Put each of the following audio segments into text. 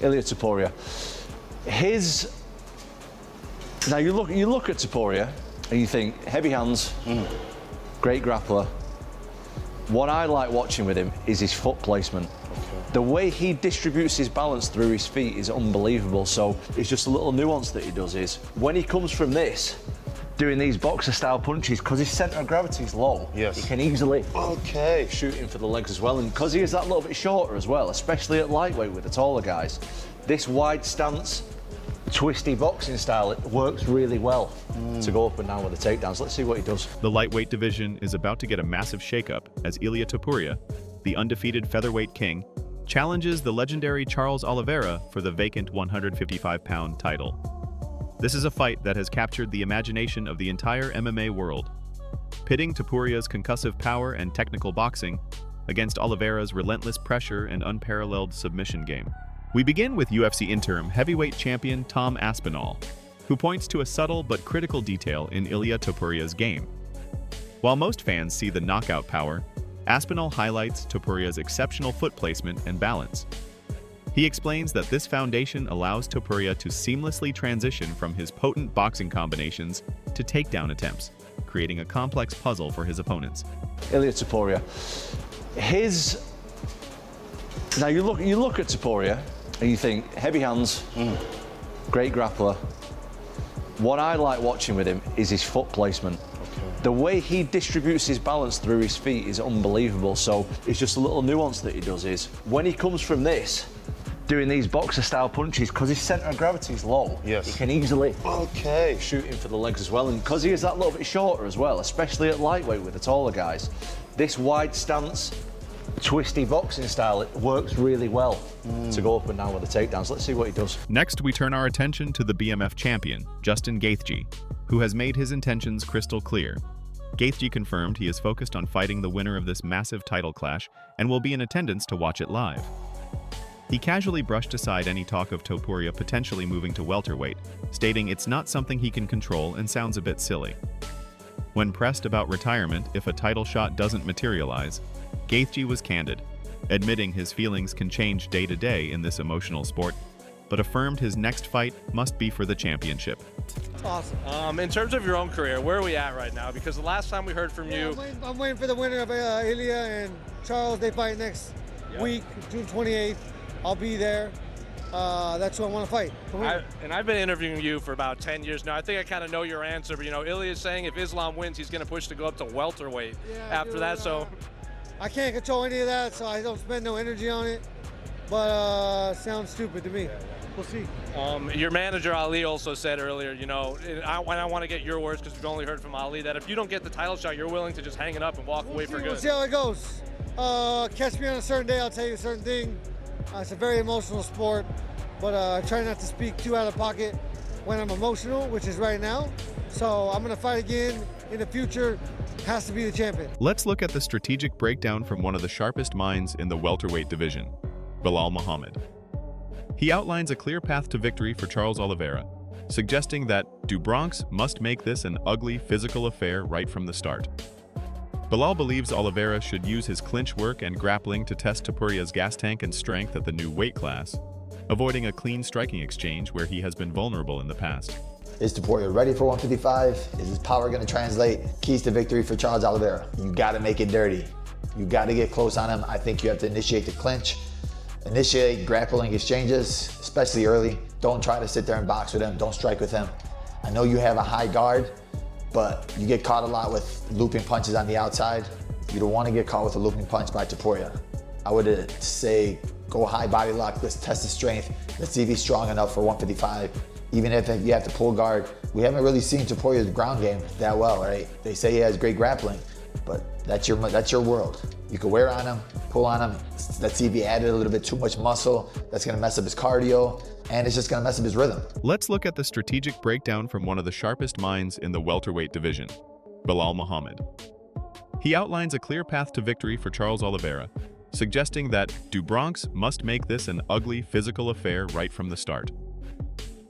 Ilia Topuria. Now you look at Topuria and you think heavy hands, great grappler. What I like watching with him is his foot placement. The way he distributes his balance through his feet is unbelievable. So it's just a little nuance that he does is when he comes from this, doing these boxer style punches, because his centre of gravity is low, he can easily shoot him for the legs as well. And because he is that little bit shorter as well, especially at lightweight with the taller guys, this wide stance, twisty boxing style, it works really well to go up and down with the takedowns. Let's see what he does. The lightweight division is about to get a massive shakeup as Ilia Topuria, the undefeated featherweight king, challenges the legendary Charles Oliveira for the vacant 155-pound title. This is a fight that has captured the imagination of the entire MMA world, pitting Topuria's concussive power and technical boxing against Oliveira's relentless pressure and unparalleled submission game. We begin with UFC interim heavyweight champion Tom Aspinall, who points to a subtle but critical detail in Ilia Topuria's game. While most fans see the knockout power, Aspinall highlights Topuria's exceptional foot placement and balance. He explains that this foundation allows Topuria to seamlessly transition from his potent boxing combinations to takedown attempts, creating a complex puzzle for his opponents. Ilia Topuria. Now you look at Topuria and you think heavy hands, great grappler. What I like watching with him is his foot placement. The way he distributes his balance through his feet is unbelievable. So it's just a little nuance that he does is when he comes from this, doing these boxer style punches, because his centre of gravity is low, he can easily shoot him for the legs as well. And because he is that little bit shorter as well, especially at lightweight with the taller guys, this wide stance, twisty boxing style, it works really well to go up and down with the takedowns. Let's see what he does. Next, we turn our attention to the BMF champion, Dustin Gaethje, who has made his intentions crystal clear. Gaethje confirmed he is focused on fighting the winner of this massive title clash and will be in attendance to watch it live. He casually brushed aside any talk of Topuria potentially moving to welterweight, stating it's not something he can control and sounds a bit silly. When pressed about retirement if a title shot doesn't materialize, Gaethje was candid, admitting his feelings can change day to day in this emotional sport, but affirmed his next fight must be for the championship. Awesome. In terms of your own career, where are we at right now? Because the last time we heard from you... I'm waiting for the winner of Ilia and Charles. They fight next week, June 28th. I'll be there. That's who I want to fight. I've been interviewing you for about 10 years now. I think I kind of know your answer, but Ilia's saying if Islam wins, he's going to push to go up to welterweight after that. So I can't control any of that, so I don't spend no energy on it. But sounds stupid to me. We'll see. Your manager Ali also said earlier, and I want to get your words because we've only heard from Ali, that if you don't get the title shot, you're willing to just hang it up and walk away for good. We'll see how it goes. Catch me on a certain day, I'll tell you a certain thing. It's a very emotional sport, but I try not to speak too out of pocket when I'm emotional, which is right now. So I'm going to fight again in the future. Has to be the champion. Let's look at the strategic breakdown from one of the sharpest minds in the welterweight division, Belal Muhammad. He outlines a clear path to victory for Charles Oliveira, suggesting that Bronx must make this an ugly physical affair right from the start. Belal believes Oliveira should use his clinch work and grappling to test Topuria's gas tank and strength at the new weight class, avoiding a clean striking exchange where he has been vulnerable in the past. Is Topuria ready for 155? Is his power going to translate? Keys to victory for Charles Oliveira. You got to make it dirty. You got to get close on him. I think you have to initiate the clinch, initiate grappling exchanges, especially early. Don't try to sit there and box with him. Don't strike with him. I know you have a high guard, but you get caught a lot with looping punches on the outside. You don't want to get caught with a looping punch by Topuria. I would say go high body lock, let's test his strength. Let's see if he's strong enough for 155. Even if you have to pull guard. We haven't really seen Topuria's ground game that well, right? They say he has great grappling, but that's your world. You can wear on him, pull on him. Let's see if he added a little bit too much muscle. That's gonna mess up his cardio, and it's just gonna mess up his rhythm. Let's look at the strategic breakdown from one of the sharpest minds in the welterweight division, Belal Muhammad. He outlines a clear path to victory for Charles Oliveira, suggesting that Bronx must make this an ugly physical affair right from the start.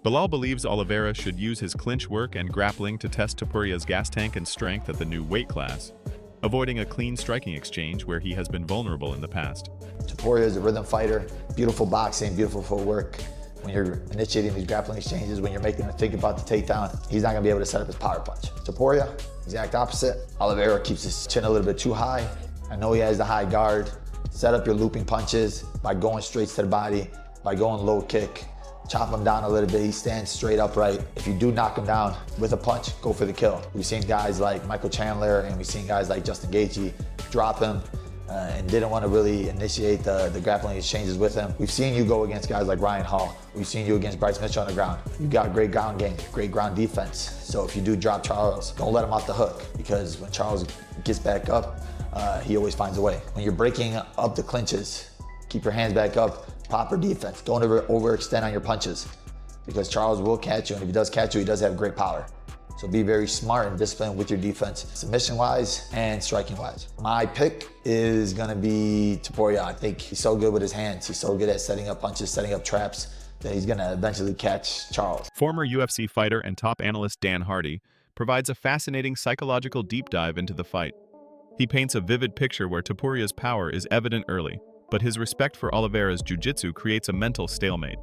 Belal believes Oliveira should use his clinch work and grappling to test Topuria's gas tank and strength at the new weight class, avoiding a clean striking exchange where he has been vulnerable in the past. Topuria is a rhythm fighter, beautiful boxing, beautiful footwork. When you're initiating these grappling exchanges, when you're making him think about the takedown, he's not gonna be able to set up his power punch. Topuria, exact opposite. Oliveira keeps his chin a little bit too high. I know he has the high guard. Set up your looping punches by going straight to the body, by going low kick. Chop him down a little bit, he stands straight upright. If you do knock him down with a punch, go for the kill. We've seen guys like Michael Chandler and we've seen guys like Justin Gaethje drop him and didn't want to really initiate the grappling exchanges with him. We've seen you go against guys like Ryan Hall. We've seen you against Bryce Mitchell on the ground. You got great ground game, great ground defense. So if you do drop Charles, don't let him off the hook, because when Charles gets back up, he always finds a way. When you're breaking up the clinches, keep your hands back up, proper defense. Don't ever overextend on your punches, because Charles will catch you, and if he does catch you, he does have great power. So be very smart and disciplined with your defense, submission-wise and striking-wise. My pick is gonna be Topuria. I think he's so good with his hands. He's so good at setting up punches, setting up traps, that he's gonna eventually catch Charles. Former UFC fighter and top analyst Dan Hardy provides a fascinating psychological deep dive into the fight. He paints a vivid picture where Topuria's power is evident early, but his respect for Oliveira's jiu-jitsu creates a mental stalemate.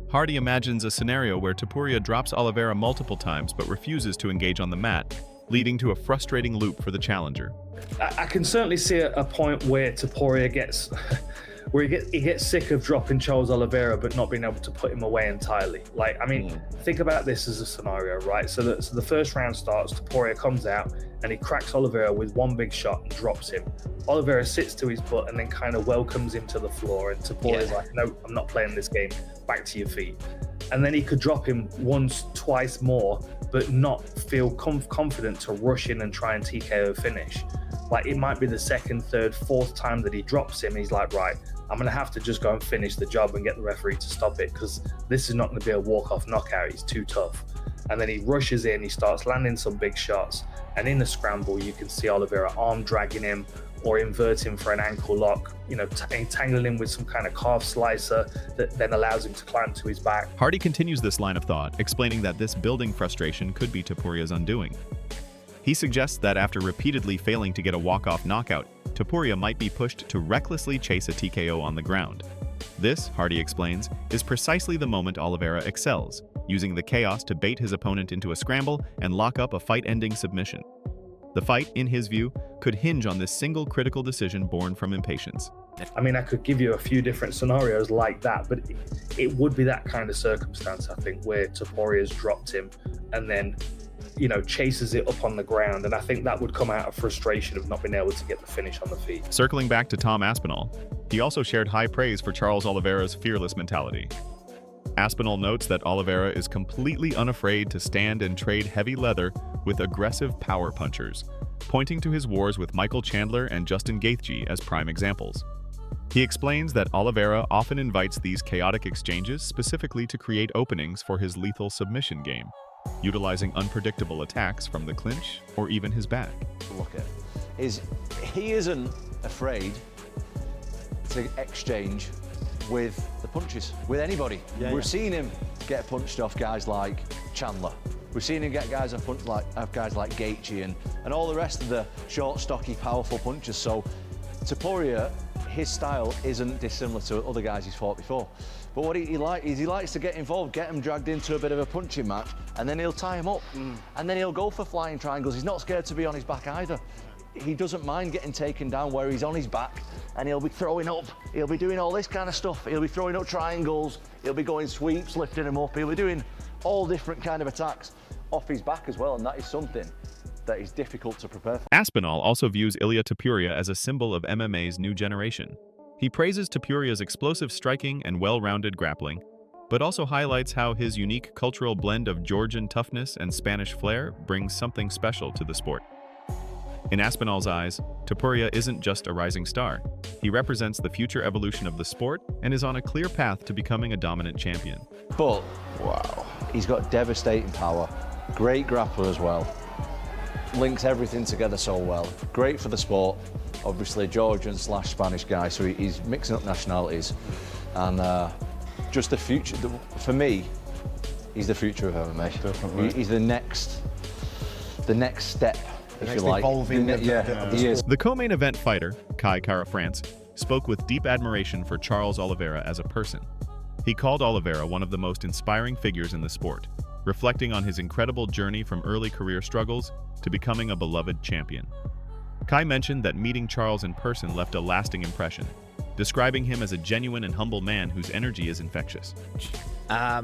Hardy imagines a scenario where Topuria drops Oliveira multiple times but refuses to engage on the mat, leading to a frustrating loop for the challenger. I can certainly see a point where Topuria gets where he gets sick of dropping Charles Oliveira but not being able to put him away entirely. Like, I mean, think about this as a scenario, right? So the first round starts, Topuria comes out and he cracks Oliveira with one big shot and drops him. Oliveira sits to his butt and then kind of welcomes him to the floor, and Topuria's like, no, I'm not playing this game, back to your feet. And then he could drop him once, twice more, but not feel confident to rush in and try and TKO finish. Like, it might be the second, third, fourth time that he drops him, and he's like, right, I'm gonna have to just go and finish the job and get the referee to stop it, because this is not gonna be a walk-off knockout, it's too tough. And then he rushes in, he starts landing some big shots, and in the scramble, you can see Oliveira arm dragging him or inverting for an ankle lock, you know, entangling him with some kind of calf slicer that then allows him to climb to his back. Hardy continues this line of thought, explaining that this building frustration could be Topuria's undoing. He suggests that after repeatedly failing to get a walk-off knockout, Topuria might be pushed to recklessly chase a TKO on the ground. This, Hardy explains, is precisely the moment Oliveira excels, using the chaos to bait his opponent into a scramble and lock up a fight-ending submission. The fight, in his view, could hinge on this single critical decision born from impatience. I mean, I could give you a few different scenarios like that, but it would be that kind of circumstance, I think, where Topuria's dropped him and then, you know, chases it up on the ground. And I think that would come out of frustration of not being able to get the finish on the feet. Circling back to Tom Aspinall, he also shared high praise for Charles Oliveira's fearless mentality. Aspinall notes that Oliveira is completely unafraid to stand and trade heavy leather with aggressive power punchers, pointing to his wars with Michael Chandler and Justin Gaethje as prime examples. He explains that Oliveira often invites these chaotic exchanges specifically to create openings for his lethal submission game, utilizing unpredictable attacks from the clinch or even his back. Look at is he isn't afraid to exchange with the punches, with anybody. We've seen him get punched off guys like Chandler. We've seen him get guys off guys like Gaethje and all the rest of the short, stocky, powerful punchers. So Topuria, his style isn't dissimilar to other guys he's fought before. But what he likes to get involved, get him dragged into a bit of a punching match, and then he'll tie him up. And then he'll go for flying triangles. He's not scared to be on his back either. He doesn't mind getting taken down where he's on his back, and he'll be throwing up. He'll be doing all this kind of stuff. He'll be throwing up triangles. He'll be going sweeps, lifting him up. He'll be doing all different kind of attacks off his back as well, and that is something that is difficult to prepare for. Aspinall also views Ilia Topuria as a symbol of MMA's new generation. He praises Topuria's explosive striking and well-rounded grappling, but also highlights how his unique cultural blend of Georgian toughness and Spanish flair brings something special to the sport. In Aspinall's eyes, Topuria isn't just a rising star. He represents the future evolution of the sport and is on a clear path to becoming a dominant champion. But, wow, he's got devastating power. Great grappler as well. Links everything together so well. Great for the sport. Obviously, Georgian/Spanish guy, so he's mixing up nationalities. And just the future, for me, he's the future of MMA. Definitely. He's the next step. The next evolving he is. The co-main event fighter, cara France, spoke with deep admiration for Charles Oliveira as a person. He called Oliveira one of the most inspiring figures in the sport, reflecting on his incredible journey from early career struggles to becoming a beloved champion. Kai mentioned that meeting Charles in person left a lasting impression, describing him as a genuine and humble man whose energy is infectious. I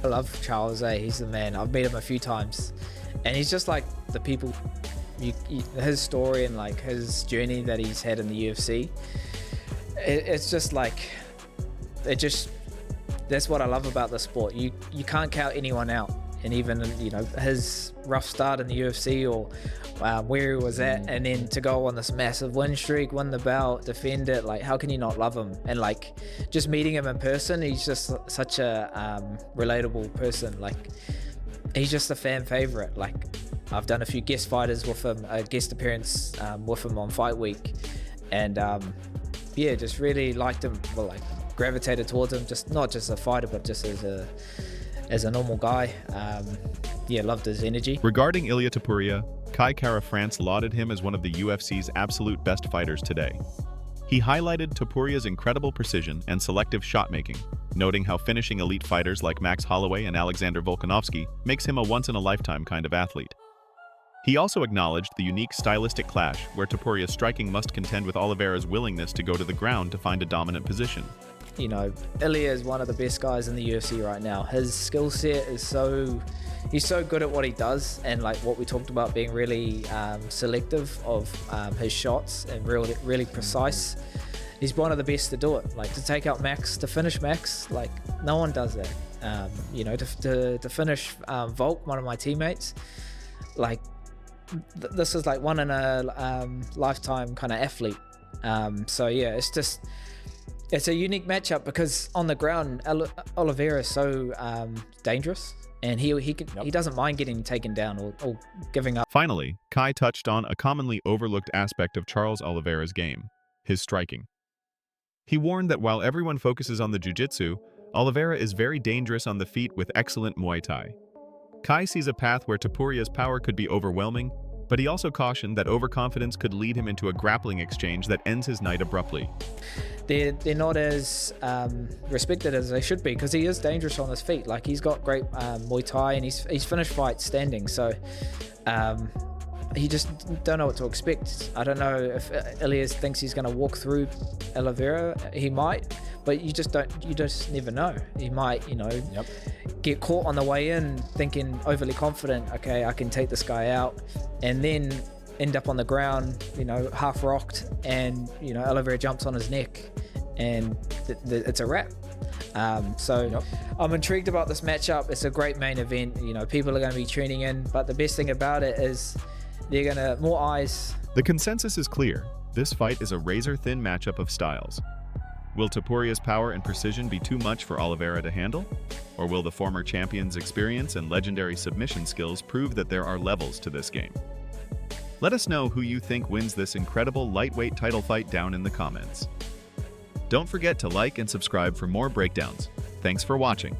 love Charles. He's the man. I've met him a few times, and he's just like the people. His story and like his journey that he's had in the UFC. It's just like that's what I love about the sport. You can't count anyone out, and even his rough start in the UFC or where he was at, and then to go on this massive win streak, win the belt, defend it. Like, how can you not love him? And like, just meeting him in person, he's just such a relatable person. Like, he's just a fan favorite. Like, I've done a few guest fighters with him, a guest appearance with him on Fight Week, and yeah, just really liked him. Well, like, gravitated towards him, just not just a fighter, but just as a normal guy. Yeah, loved his energy. Regarding Ilia Topuria, Kai Kara France lauded him as one of the UFC's absolute best fighters today. He highlighted Topuria's incredible precision and selective shot-making, noting how finishing elite fighters like Max Holloway and Alexander Volkanovski makes him a once-in-a-lifetime kind of athlete. He also acknowledged the unique stylistic clash where Topuria's striking must contend with Oliveira's willingness to go to the ground to find a dominant position. Ilia is one of the best guys in the UFC right now. His skill set is he's so good at what he does, and like what we talked about, being really selective of his shots and really precise. He's one of the best to do it. Like, to take out Max, to finish Max, like no one does that. To finish Volk, one of my teammates, like this is like one in a lifetime kind of athlete. So yeah, it's a unique matchup because on the ground, Oliveira is so dangerous, and he doesn't mind getting taken down or giving up. Finally, Kai touched on a commonly overlooked aspect of Charles Oliveira's game, his striking. He warned that while everyone focuses on the jiu-jitsu, Oliveira is very dangerous on the feet with excellent Muay Thai. Kai sees a path where Topuria's power could be overwhelming, but he also cautioned that overconfidence could lead him into a grappling exchange that ends his night abruptly. They're not as respected as they should be, because he is dangerous on his feet. Like, he's got great Muay Thai, and he's finished fights standing. So he just don't know what to expect. I don't know if Ilia thinks he's going to walk through Oliveira. He might, but you just never know. He might, get caught on the way in, thinking overly confident. Okay, I can take this guy out, and then end up on the ground, half rocked, and Oliveira jumps on his neck, and it's a wrap. I'm intrigued about this matchup. It's a great main event. People are going to be tuning in, but the best thing about it is they're going to more eyes. The consensus is clear. This fight is a razor-thin matchup of styles. Will Topuria's power and precision be too much for Oliveira to handle? Or will the former champion's experience and legendary submission skills prove that there are levels to this game? Let us know who you think wins this incredible lightweight title fight down in the comments. Don't forget to like and subscribe for more breakdowns. Thanks for watching.